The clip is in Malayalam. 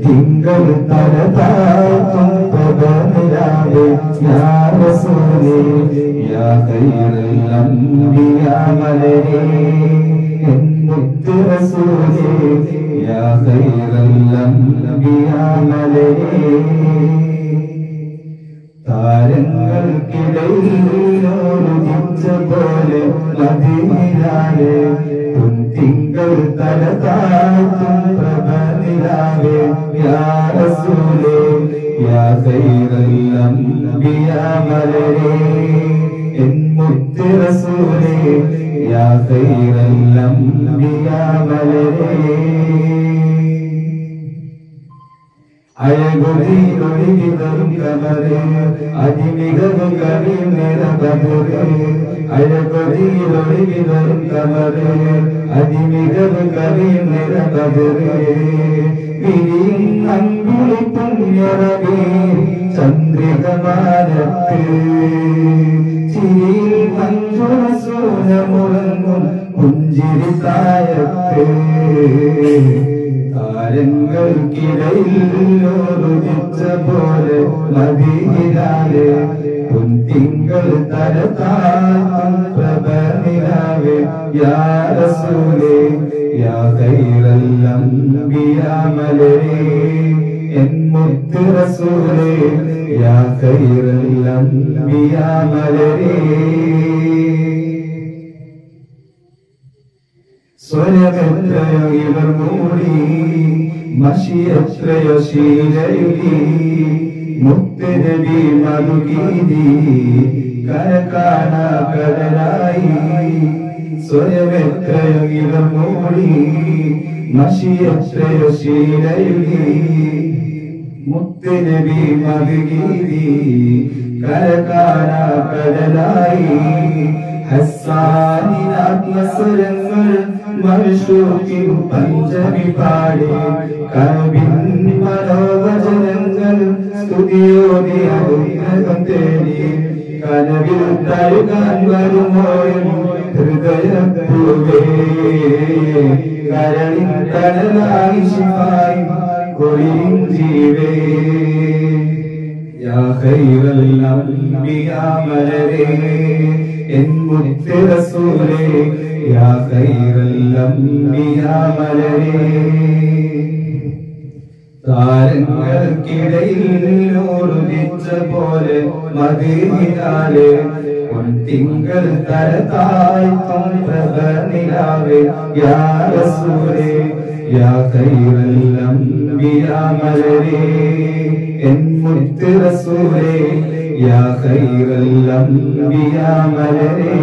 തിങ്കൾ തലതാഴ്ത്തും പദനിലാവേ യാ റസൂലേ യാ ഖൈറൽ അംബിയാ മലരേ മുത്ത് റസൂലേ യാ ഖൈറൽ അംബിയാ മലരേ താരങ്ങൾക്കിടയിൽ ഉദിച്ച പോലെ മദീനയിലെ തിങ്കൾ തലതാഴ്ത്തും പ്രഭനിലാവേ യാ റസൂലേ യാ ഖൈറൽ അംബിയാ മലരേ മുത്ത് റസൂലേ യാ ഖൈറൽ അംബിയാ മലരേ അഴകൊതിയൊഴുകിതറും കമരേ അതിമികവും കവിയും നിറബദുരേ അഴകൊതിയൊഴുകിതറും കമരേ അതിമികവും കവിയും നിറബദുരേ വിരിയും അങ്കുളി പുണ്യറവേ ചന്ദ്രികമാനത്ത് ചിരിയിൽ മഞ്ജുള സൂനമുറങ്ങും പുഞ്ചിരി തായത്ത് താരങ്ങൾക്കിടയിൽ ഉദിച്ച പോലെ മദീനയിലെ തിങ്കൾ തലതാഴ്ത്തും പ്രഭനിലാവേ യാ റസൂലേ യാ ഖൈറൽ അംബിയാ മലരേ മുത്ത് റസൂലേ യാ ഖൈറൽ അംബിയാ മലരേ സ്വരമെത്രയോ ഇവർ മൂടി മഷിയെത്രയോ ശീലയുടി മുത്ത് നബി മധുഗീതി കരകാണ കടലായി സ്വരമെത്രയോ ഇവർ മൂടി മഷിയെത്രയോ ശീലയുടി മുത്ത് നബി മധുഗീതി കരകാണ കടലായി ഹസ്സാനിനാത്മസ്വരങ്ങൾ മർഷൂക്കിൻ പഞ്ചമി പാടി കവിൻ മനോവചനങ്ങൾ സ്തുതിയോടെ അനുഗ്രഹം തേടി കനവിൽ തഴുകാൻ വരുമോയും ഹൃദയപ്പൂവേ കരളിൻ കടലായി ശിഫായി കൊളിയും ജീവേ യാ ഖൈറൽ അംബിയാ മലരേ മുത്ത് റസൂലേ യാ ഖൈറൽ അംബിയാ മലരേ താരങ്ങൾക്കിടയിൽ ഉദിച്ച പോലെ മദീനയിലെ തിങ്കൾ തലതാഴ്ത്തും പ്രഭനിലാവേ യാ റസൂലേ യാ ഖൈറൽ അംബിയാ മലരേ മുത്ത് റസൂലേ യാ ഖൈറൽ അംബിയാ മലരേ